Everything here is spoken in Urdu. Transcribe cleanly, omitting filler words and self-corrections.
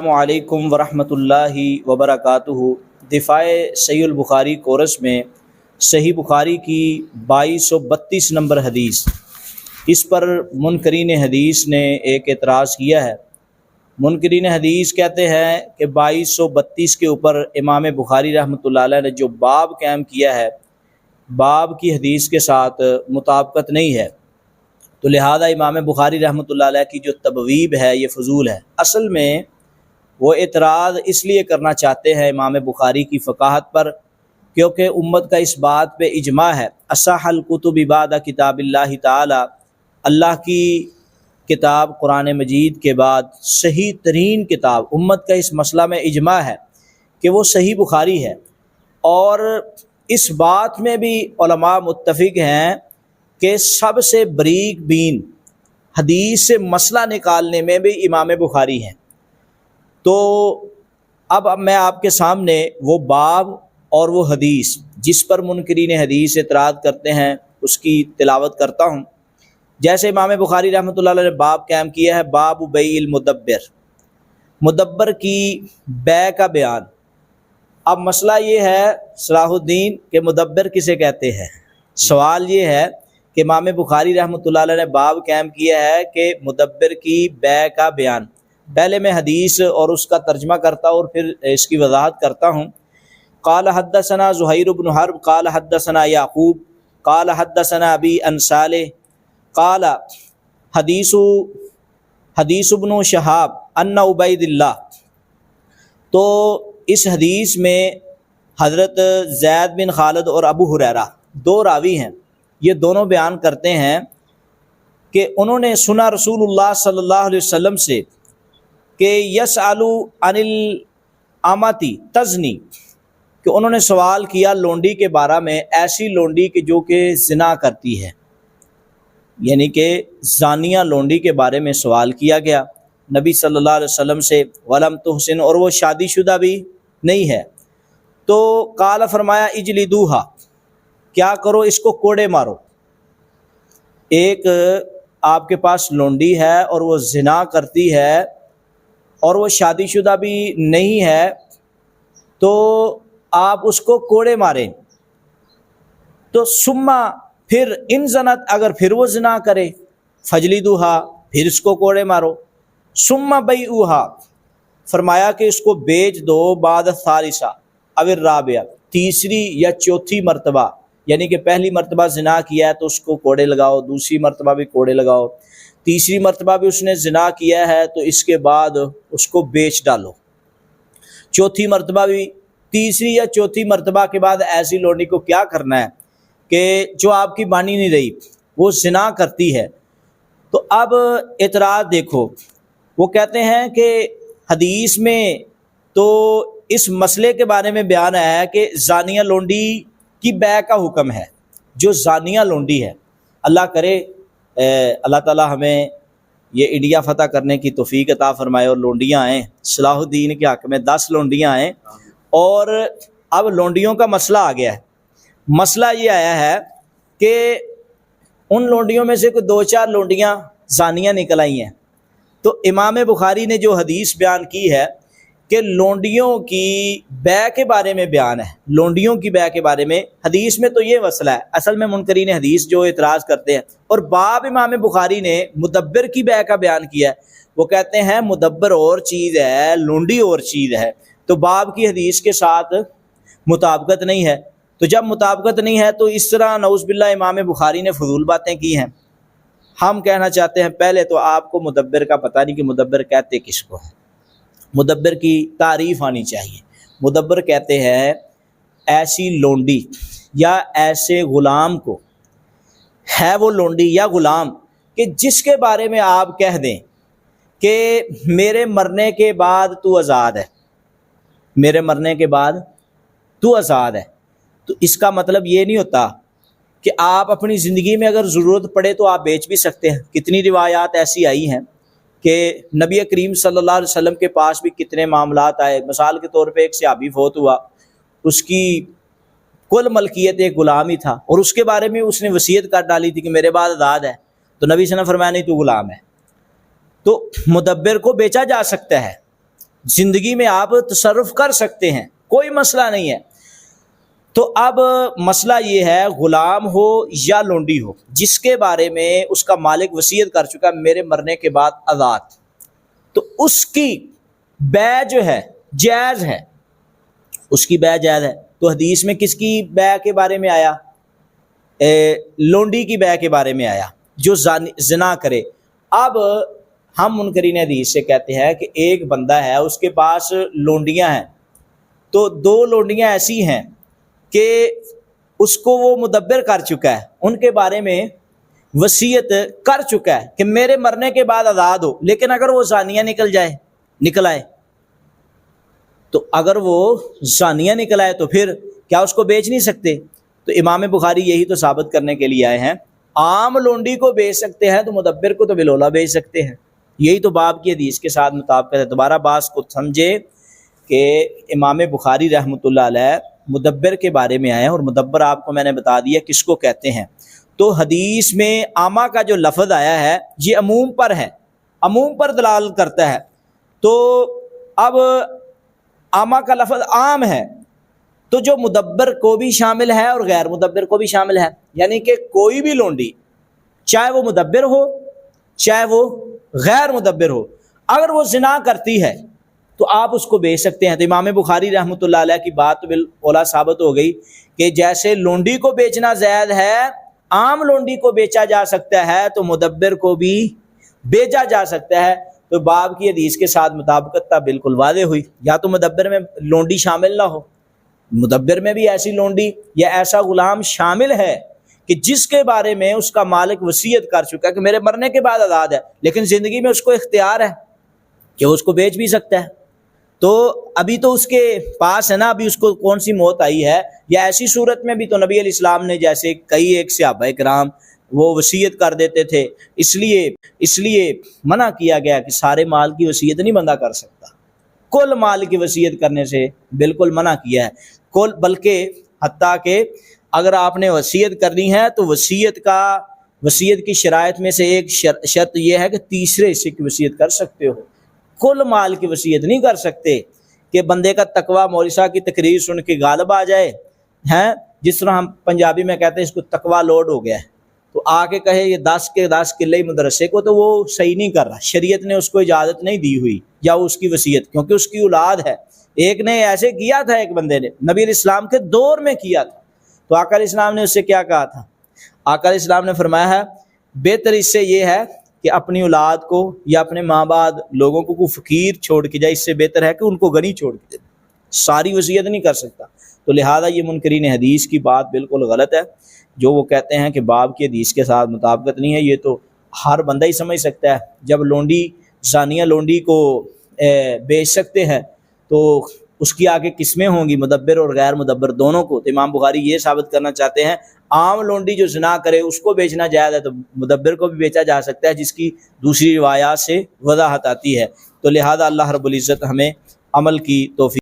السلام علیکم ورحمۃ اللہ وبرکاتہ۔ دفاع صحیح البخاری کورس میں صحیح بخاری کی 2232 نمبر حدیث، اس پر منکرین حدیث نے ایک اعتراض کیا ہے۔ منکرین حدیث کہتے ہیں کہ 2232 کے اوپر امام بخاری رحمۃ اللہ علیہ نے جو باب قائم کیا ہے، باب کی حدیث کے ساتھ مطابقت نہیں ہے، تو لہذا امام بخاری رحمۃ اللہ علیہ کی جو تبویب ہے یہ فضول ہے۔ اصل میں وہ اعتراض اس لیے کرنا چاہتے ہیں امام بخاری کی فقاہت پر، کیونکہ امت کا اس بات پہ اجماع ہے، اصح الکتب بعد کتاب اللہ تعالی، اللہ کی کتاب قرآن مجید کے بعد صحیح ترین کتاب، امت کا اس مسئلہ میں اجماع ہے کہ وہ صحیح بخاری ہے، اور اس بات میں بھی علماء متفق ہیں کہ سب سے بریک بین حدیث سے مسئلہ نکالنے میں بھی امام بخاری ہیں۔ تو اب میں آپ کے سامنے وہ باب اور وہ حدیث جس پر منکرین حدیث اعتراض کرتے ہیں اس کی تلاوت کرتا ہوں۔ جیسے امام بخاری رحمۃ اللہ علیہ نے باب قائم کیا ہے، باب بیع المدبر، مدبر کی بے کا بیان۔ اب مسئلہ یہ ہے صلاح الدین کہ مدبر کسے کہتے ہیں؟ سوال یہ ہے کہ امام بخاری رحمۃ اللہ علیہ نے باب قائم کیا ہے کہ مدبر کی بے کا بیان۔ پہلے میں حدیث اور اس کا ترجمہ کرتا ہوں اور پھر اس کی وضاحت کرتا ہوں۔ قال حدثنا زہیر بن حرب قال حدثنا یعقوب قال حدثنا ابی عن صالح قال حدیث ابن شہاب ان عبید اللہ۔ تو اس حدیث میں حضرت زید بن خالد اور ابو ہریرہ دو راوی ہیں، یہ دونوں بیان کرتے ہیں کہ انہوں نے سنا رسول اللہ صلی اللہ علیہ وسلم سے کہ یسألو عن الامتی تزنی، کہ انہوں نے سوال کیا لونڈی کے بارے میں، ایسی لونڈی کہ جو کہ زنا کرتی ہے، یعنی کہ زانیہ لونڈی کے بارے میں سوال کیا گیا نبی صلی اللہ علیہ وسلم سے، ولم تحسن، اور وہ شادی شدہ بھی نہیں ہے۔ تو قال فرمایا اجلدوہا، کیا کرو اس کو کوڑے مارو۔ ایک آپ کے پاس لونڈی ہے اور وہ زنا کرتی ہے اور وہ شادی شدہ بھی نہیں ہے، تو آپ اس کو کوڑے ماریں۔ تو سما، پھر ان زنت، اگر پھر وہ زنا کرے، فجلدوہا، پھر اس کو کوڑے مارو۔ سما بیعوہا، فرمایا کہ اس کو بیچ دو، بعد الثالثہ او الرابعہ، تیسری یا چوتھی مرتبہ، یعنی کہ پہلی مرتبہ زنا کیا ہے تو اس کو کوڑے لگاؤ، دوسری مرتبہ بھی کوڑے لگاؤ، تیسری مرتبہ بھی اس نے زنا کیا ہے تو اس کے بعد اس کو بیچ ڈالو، چوتھی مرتبہ بھی، تیسری یا چوتھی مرتبہ کے بعد ایسی لونڈی کو کیا کرنا ہے کہ جو آپ کی مانی نہیں رہی، وہ زنا کرتی ہے۔ تو اب اعتراض دیکھو، وہ کہتے ہیں کہ حدیث میں تو اس مسئلے کے بارے میں بیان ہے کہ زانیہ لونڈی کی بے کا حکم ہے، جو زانیہ لونڈی ہے۔ اللہ کرے اللہ تعالی ہمیں یہ انڈیا فتح کرنے کی توفیق عطا فرمائے اور لونڈیاں آئیں، صلاح الدین کے حق میں 10 لونڈیاں آئیں۔ اور اب لونڈیوں کا مسئلہ آ گیا ہے۔ مسئلہ یہ آیا ہے کہ ان لونڈیوں میں سے کوئی 2-4 لونڈیاں زانیہ نکل آئی ہیں، تو امام بخاری نے جو حدیث بیان کی ہے کہ لونڈیوں کی بے کے بارے میں بیان ہے، لونڈیوں کی بے کے بارے میں حدیث میں تو یہ مسئلہ ہے۔ اصل میں منکرین حدیث جو اعتراض کرتے ہیں، اور باب امام بخاری نے مدبر کی بے کا بیان کیا ہے، وہ کہتے ہیں مدبر اور چیز ہے، لونڈی اور چیز ہے، تو باب کی حدیث کے ساتھ مطابقت نہیں ہے۔ تو جب مطابقت نہیں ہے تو اس طرح نعوذ باللہ امام بخاری نے فضول باتیں کی ہیں۔ ہم کہنا چاہتے ہیں پہلے تو آپ کو مدبر کا پتہ نہیں کہ مدبر کہتے کس کو ہے، مدبر کی تعریف آنی چاہیے۔ مدبر کہتے ہیں ایسی لونڈی یا ایسے غلام کو، ہے وہ لونڈی یا غلام کہ جس کے بارے میں آپ کہہ دیں کہ میرے مرنے کے بعد تو آزاد ہے، میرے مرنے کے بعد تو آزاد ہے۔ تو اس کا مطلب یہ نہیں ہوتا کہ آپ اپنی زندگی میں اگر ضرورت پڑے تو آپ بیچ بھی سکتے ہیں۔ کتنی روایات ایسی آئی ہیں کہ نبی کریم صلی اللہ علیہ وسلم کے پاس بھی کتنے معاملات آئے۔ مثال کے طور پہ ایک صحابی فوت ہوا، اس کی کل ملکیت ایک غلام ہی تھا، اور اس کے بارے میں اس نے وصیت کر ڈالی تھی کہ میرے بعد آزاد ہے، تو نبی صلی اللہ علیہ وسلم نے فرمایا نہیں تو غلام ہے۔ تو مدبر کو بیچا جا سکتا ہے، زندگی میں آپ تصرف کر سکتے ہیں، کوئی مسئلہ نہیں ہے۔ تو اب مسئلہ یہ ہے غلام ہو یا لونڈی ہو جس کے بارے میں اس کا مالک وصیت کر چکا میرے مرنے کے بعد آزاد، تو اس کی بیع جو ہے جائز ہے، اس کی بیع جائز ہے۔ تو حدیث میں کس کی بیع کے بارے میں آیا؟ لونڈی کی بیع کے بارے میں آیا جو زنا کرے۔ اب ہم منکرین حدیث سے کہتے ہیں کہ ایک بندہ ہے، اس کے پاس لونڈیاں ہیں، تو دو لونڈیاں ایسی ہیں کہ اس کو وہ مدبر کر چکا ہے، ان کے بارے میں وصیت کر چکا ہے کہ میرے مرنے کے بعد آزاد ہو، لیکن اگر وہ زانیہ نکل آئے تو اگر وہ زانیہ نکل آئے تو پھر کیا اس کو بیچ نہیں سکتے؟ تو امام بخاری یہی تو ثابت کرنے کے لیے آئے ہیں، عام لونڈی کو بیچ سکتے ہیں تو مدبر کو تو بالولا بیچ سکتے ہیں۔ یہی تو باب کی حدیث کے ساتھ مطابقت ہے۔ دوبارہ بات کو سمجھے کہ امام بخاری رحمۃ اللہ علیہ مدبر کے بارے میں آئے ہیں، اور مدبر آپ کو میں نے بتا دیا کس کو کہتے ہیں۔ تو حدیث میں عامہ کا جو لفظ آیا ہے یہ عموم پر ہے، عموم پر دلالت کرتا ہے۔ تو اب عامہ کا لفظ عام ہے تو جو مدبر کو بھی شامل ہے اور غیر مدبر کو بھی شامل ہے، یعنی کہ کوئی بھی لونڈی چاہے وہ مدبر ہو چاہے وہ غیر مدبر ہو، اگر وہ زنا کرتی ہے تو آپ اس کو بیچ سکتے ہیں۔ تو امام بخاری رحمۃ اللہ علیہ کی بات بالاولیٰ ثابت ہو گئی کہ جیسے لونڈی کو بیچنا زائد ہے، عام لونڈی کو بیچا جا سکتا ہے، تو مدبر کو بھی بیچا جا سکتا ہے۔ تو باب کی حدیث کے ساتھ مطابقت بالکل واضح ہوئی۔ یا تو مدبر میں لونڈی شامل نہ ہو، مدبر میں بھی ایسی لونڈی یا ایسا غلام شامل ہے کہ جس کے بارے میں اس کا مالک وصیت کر چکا ہے کہ میرے مرنے کے بعد آزاد ہے، لیکن زندگی میں اس کو اختیار ہے کہ اس کو بیچ بھی سکتا ہے۔ تو ابھی تو اس کے پاس ہے نا، ابھی اس کو کون سی موت آئی ہے، یا ایسی صورت میں بھی تو نبی علیہ السلام نے جیسے کئی ایک صحابہ کرام وہ وصیت کر دیتے تھے، اس لیے منع کیا گیا کہ سارے مال کی وصیت نہیں بندہ کر سکتا، کل مال کی وصیت کرنے سے بالکل منع کیا ہے کل، بلکہ حتیٰ کہ اگر آپ نے وصیت کرنی ہے تو وصیت کی شرائط میں سے ایک شرط یہ ہے کہ تیسرے حصے کی وصیت کر سکتے ہو، کل مال کی وصیت نہیں کر سکتے کہ بندے کا تقویٰ مولوی صاحب کی تقریر سن کے غالب آ جائے ہیں، جس طرح ہم پنجابی میں کہتے ہیں اس کو تقویٰ لوڈ ہو گیا ہے، تو آ کے کہے یہ 10 کے 10 قلعے مدرسے کو، تو وہ صحیح نہیں کر رہا، شریعت نے اس کو اجازت نہیں دی ہوئی، یا اس کی وصیت، کیونکہ اس کی اولاد ہے۔ ایک نے ایسے کیا تھا، ایک بندے نے نبی علیہ السلام کے دور میں کیا تھا، تو آقا علیہ السلام نے اس سے کیا کہا تھا؟ آقا علیہ السلام نے فرمایا ہے بہتر اس سے یہ ہے کہ اپنی اولاد کو یا اپنے ماں بعد لوگوں کو فقیر چھوڑ کے جائے، اس سے بہتر ہے کہ ان کو غنی چھوڑ کے جائے، ساری وصیت نہیں کر سکتا۔ تو لہٰذا یہ منکرین حدیث کی بات بالکل غلط ہے، جو وہ کہتے ہیں کہ باب کی حدیث کے ساتھ مطابقت نہیں ہے، یہ تو ہر بندہ ہی سمجھ سکتا ہے۔ جب لونڈی زانیہ لونڈی کو بیچ سکتے ہیں تو اس کی آگے قسمیں ہوں گی، مدبر اور غیر مدبر دونوں کو۔ تو امام بخاری یہ ثابت کرنا چاہتے ہیں عام لونڈی جو زنا کرے اس کو بیچنا جائز ہے، تو مدبر کو بھی بیچا جا سکتا ہے، جس کی دوسری روایات سے وضاحت آتی ہے۔ تو لہذا اللہ رب العزت ہمیں عمل کی توفیق